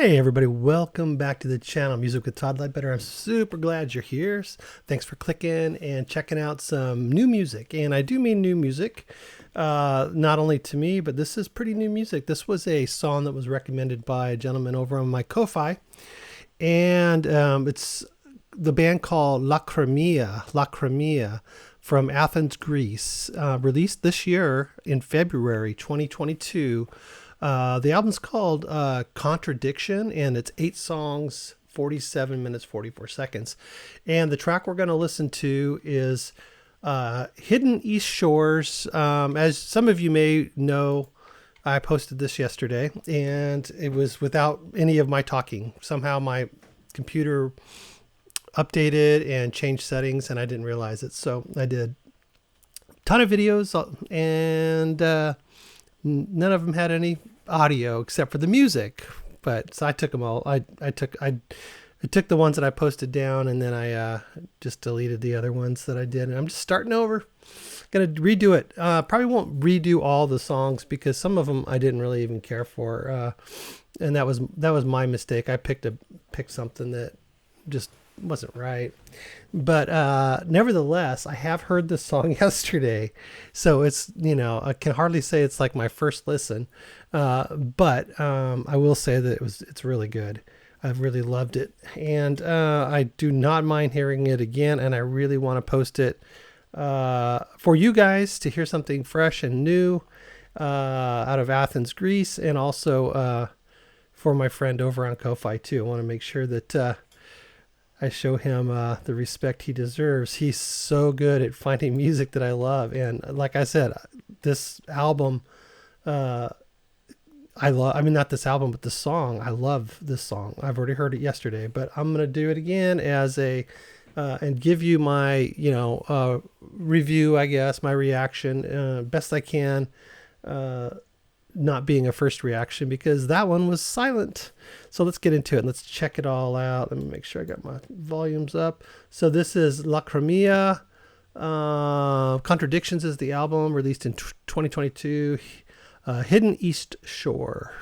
Hey everybody, welcome back to the channel, Music with Todd Ledbetter. I'm super glad you're here. Thanks for clicking and checking out some new music. And I do mean new music, not only to me, but this is pretty new music. This was a song that was recommended by a gentleman over on my Ko-Fi. And it's the band called Lacrimae from Athens, Greece, released this year in February 2022. The album's called Contradiction, and it's 8 songs, 47 minutes, 44 seconds. And the track we're going to listen to is Hidden East Shores. As some of you may know, I posted this yesterday, and it was without any of my talking. Somehow my computer updated and changed settings, and I didn't realize it. So I did a ton of videos, and none of them had any audio except for the music, but so I took them all. I took the ones that I posted down, and then I just deleted the other ones that I did, and I'm just starting over. Gonna redo it. Probably won't redo all the songs because some of them I didn't really even care for, and that was my mistake. I picked something that just wasn't right. But nevertheless, I have heard this song yesterday, so it's, I can hardly say it's like my first listen, but I will say that it's really good. I've really loved it, and I do not mind hearing it again, and I really want to post it for you guys to hear something fresh and new out of Athens, Greece, and also for my friend over on Ko-Fi too. I want to make sure that I show him the respect he deserves. He's so good at finding music that I love. And like I said, this album, not this album, but the song. I love this song. I've already heard it yesterday, but I'm going to do it again as and give you my, review, I guess, my reaction, best I can, not being a first reaction because that one was silent. So let's get into it and let's check it all out. Let me make sure I got my volumes up. So this is Lacrimae. Contradictions is the album, released in 2022. Hidden East Shore.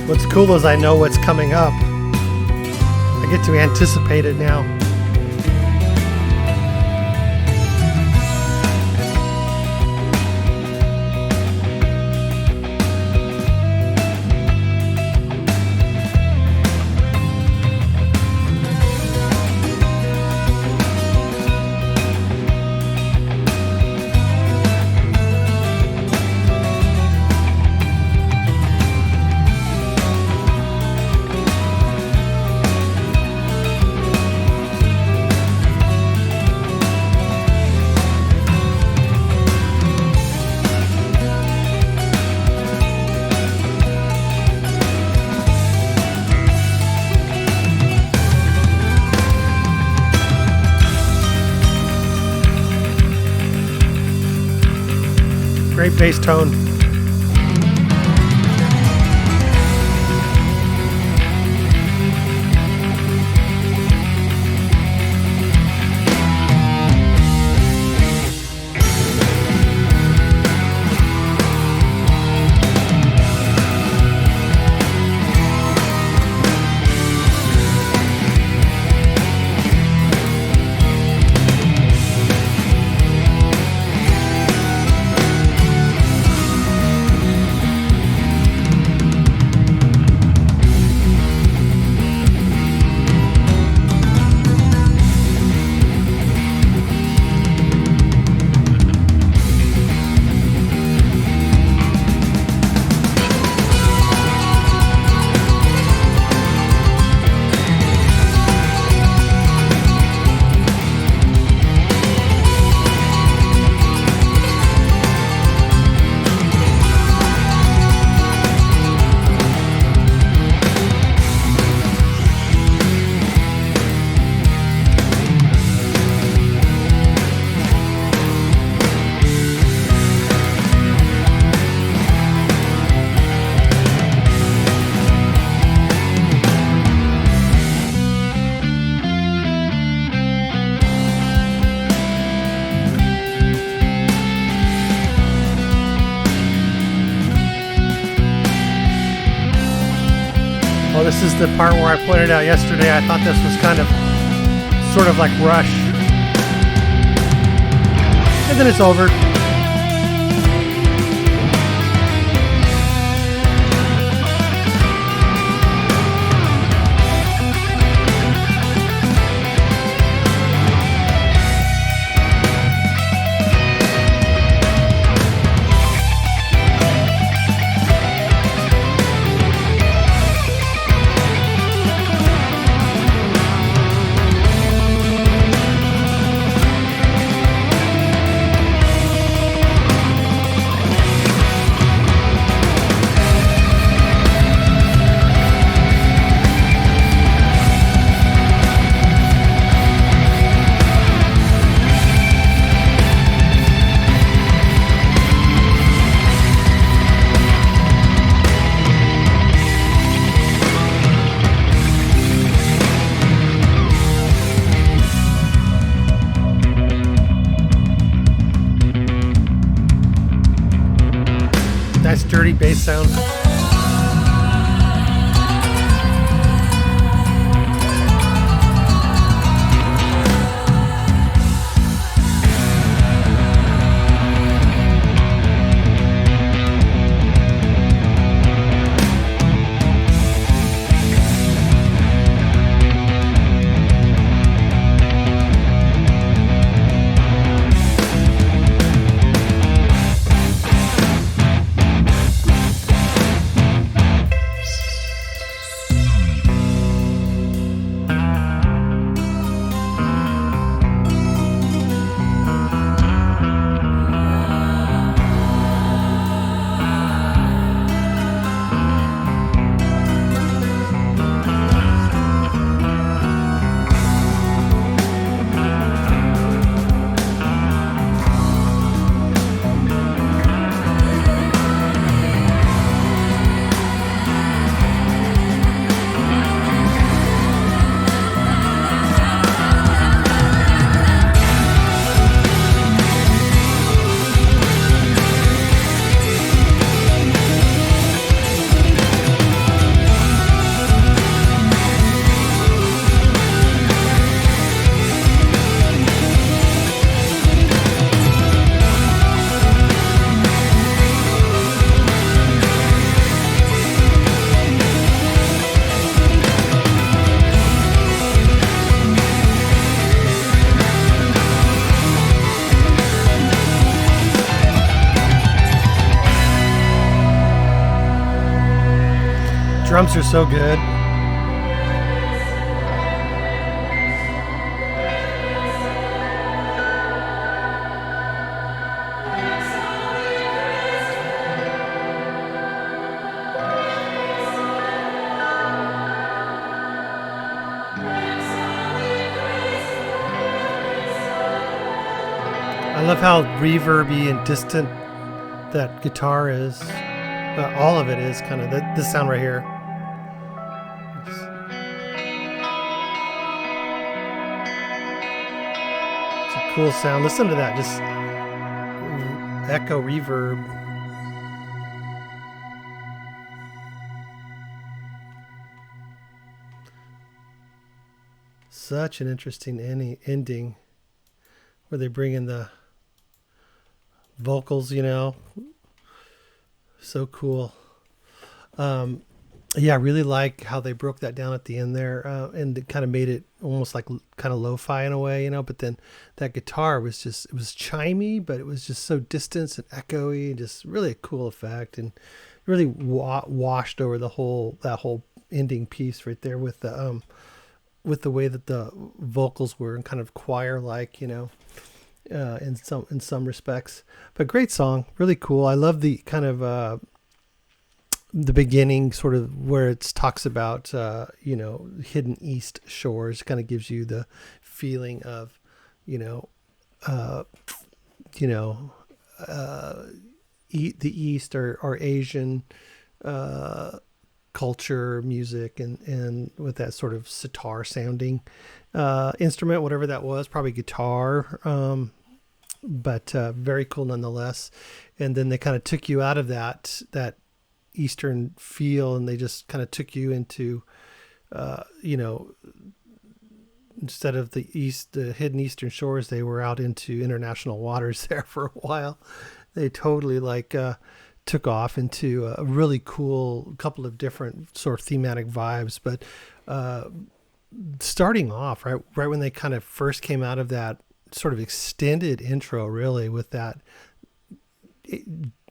What's cool is I know what's coming up. I get to anticipate it now. Great bass tone. Oh, this is the part where I pointed out yesterday. I thought this was kind of sort of like Rush. And then it's over. Nice dirty bass sound. Drums are so good. I love how reverby and distant that guitar is. All of it is kind of this sound right here. It's a cool sound. Listen to that, just echo reverb. Such an interesting ending where they bring in the vocals, you know. So cool. Yeah, I really like how they broke that down at the end there, and it kind of made it almost like kind of lo-fi in a way, you know. But then that guitar was just, it was chimey, but it was just so distant and echoey, just really a cool effect, and really washed over that whole ending piece right there with the way that the vocals were and kind of choir-like, you know, in some respects. But great song, really cool. I love the kind of the beginning, sort of where it talks about you know, hidden east shores. Kind of gives you the feeling of, the East or Asian culture, music, and with that sort of sitar sounding instrument, whatever that was, probably guitar, but very cool nonetheless. And then they kind of took you out of that Eastern feel, and they just kind of took you into, instead of the hidden Eastern shores, they were out into international waters there for a while. They totally took off into a really cool couple of different sort of thematic vibes. But starting off right when they kind of first came out of that sort of extended intro, really, with that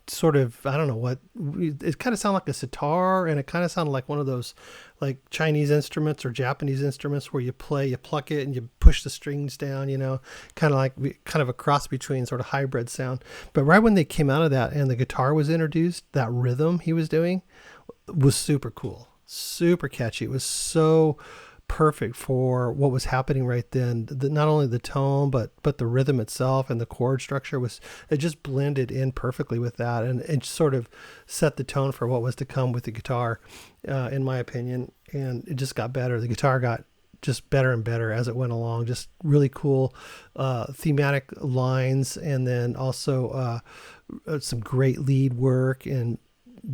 sort of, I don't know what, it kind of sounded like a sitar, and it kind of sounded like one of those like Chinese instruments or Japanese instruments where you pluck it and you push the strings down, kind of a cross between sort of hybrid sound. But right when they came out of that and the guitar was introduced, that rhythm he was doing was super cool, super catchy. It was so perfect for what was happening right then. Not only the tone, but the rhythm itself and the chord structure it just blended in perfectly with that, and it sort of set the tone for what was to come with the guitar, in my opinion. And it just got better. The guitar got just better and better as it went along. Just really cool thematic lines, and then also some great lead work, and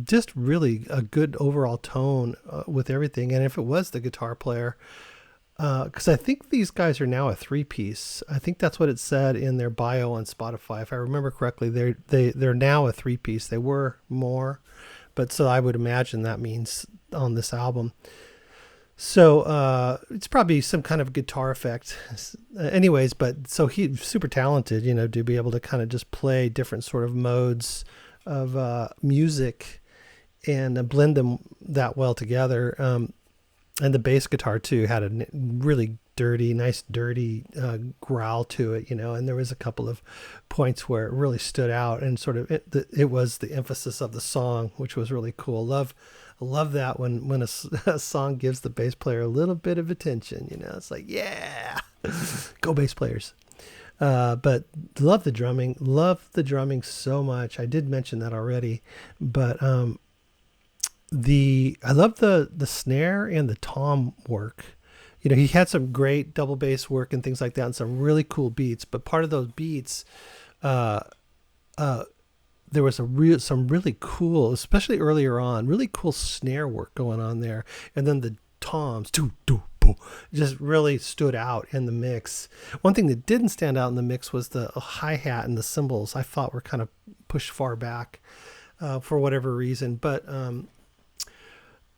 just really a good overall tone with everything. And if it was the guitar player, because I think these guys are now a 3-piece. I think that's what it said in their bio on Spotify, if I remember correctly. They're now a 3-piece. They were more, but so I would imagine that means on this album. So it's probably some kind of guitar effect. Anyways, but so he's super talented, to be able to kind of just play different sort of modes of music and blend them that well together. And the bass guitar too had a really nice dirty growl to it, and there was a couple of points where it really stood out, and sort of it was the emphasis of the song, which was really cool. Love that when a song gives the bass player a little bit of attention, it's like, yeah, go bass players. But love the drumming so much. I did mention that already, but I love the snare and the tom work. He had some great double bass work and things like that, and some really cool beats. But part of those beats, there was some really cool, especially earlier on, really cool snare work going on there, and then the toms, just really stood out in the mix. One thing that didn't stand out in the mix was the hi-hat and the cymbals. I thought were kind of pushed far back for whatever reason, but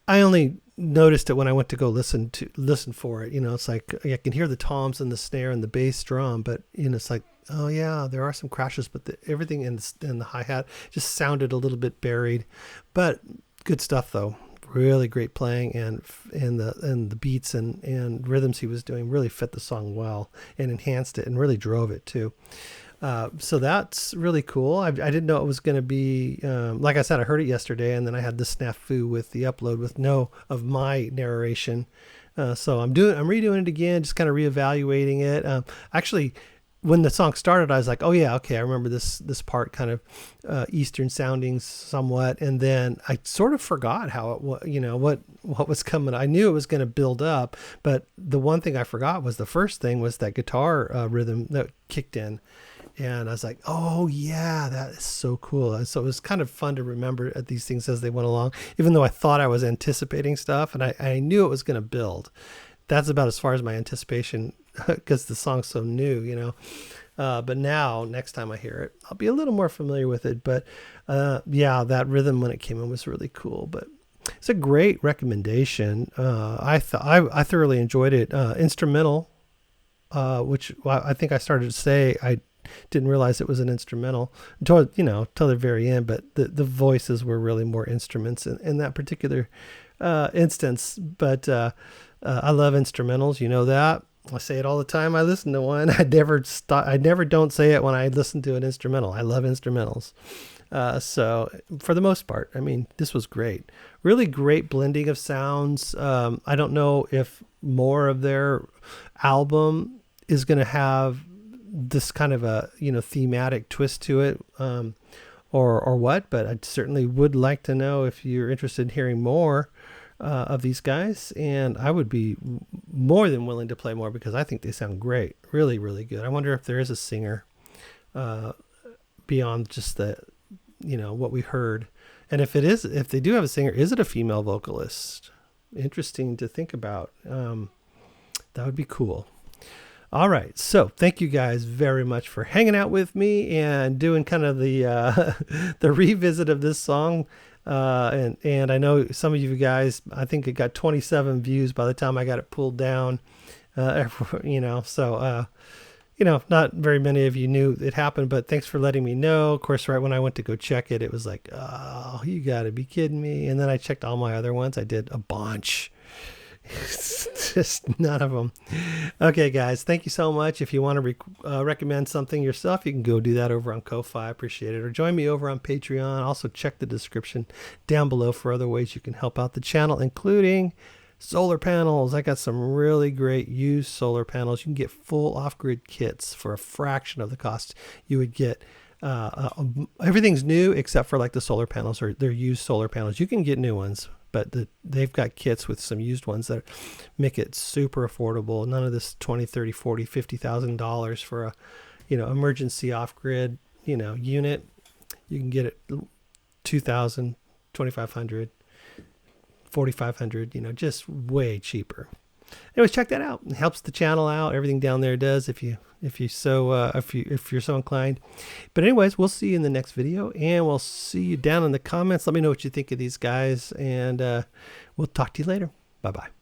I only noticed it when I went to go listen for it. It's like I can hear the toms and the snare and the bass drum, but it's like, oh yeah, there are some crashes, but everything in the hi-hat just sounded a little bit buried. But good stuff though. Really great playing, and the beats and rhythms he was doing really fit the song well and enhanced it and really drove it too. So that's really cool. I didn't know it was going to be, like I said, I heard it yesterday, and then I had this snafu with the upload with of my narration. So I'm redoing it again, just kind of reevaluating it. Actually, when the song started, I was like, oh yeah, okay, I remember this part kind of Eastern sounding somewhat, and then I sort of forgot how it was, what was coming. I knew it was going to build up, but the one thing I forgot was the first thing was that guitar rhythm that kicked in, and I was like, oh yeah, that is so cool. And so it was kind of fun to remember these things as they went along, even though I thought I was anticipating stuff, and I knew it was going to build. That's about as far as my anticipation, because the song's so new, but now next time I hear it, I'll be a little more familiar with it. But yeah, that rhythm when it came in was really cool. But it's a great recommendation. I thoroughly enjoyed it. Instrumental, which I think I started to say I didn't realize it was an instrumental until the very end. But the voices were really more instruments in that particular instance. But I love instrumentals, that. I say it all the time. I listen to one. I never don't say it when I listen to an instrumental. I love instrumentals. So for the most part, this was great. Really great blending of sounds. I don't know if more of their album is going to have this kind of a, thematic twist to it, or what, but I certainly would like to know if you're interested in hearing more of these guys, and I would be more than willing to play more because I think they sound great. Really, really good. I wonder if there is a singer beyond just the, what we heard. And if they do have a singer, is it a female vocalist? Interesting to think about. That would be cool. All right. So thank you guys very much for hanging out with me and doing kind of the the revisit of this song. And I know some of you guys, I think it got 27 views by the time I got it pulled down. Not very many of you knew it happened, but thanks for letting me know. Of course, right when I went to go check it, it was like, oh, you got to be kidding me. And then I checked all my other ones. I did a bunch. It's just none of them. Okay, guys, thank you so much. If you want to recommend something yourself, you can go do that over on Ko-Fi. I appreciate it. Or join me over on Patreon. Also, check the description down below for other ways you can help out the channel, including solar panels. I got some really great used solar panels. You can get full off-grid kits for a fraction of the cost you would get. Everything's new except for like the solar panels, or they're used solar panels. You can get new ones, but they've got kits with some used ones that make it super affordable. None of this $20, $30, $40, $50,000 for a, emergency off-grid, unit. You can get it $2,000, $2,500, $4,500, just way cheaper. Anyways, check that out. It helps the channel out. Everything down there does if you're so inclined. But anyways, we'll see you in the next video, and we'll see you down in the comments. Let me know what you think of these guys, and we'll talk to you later. Bye-bye.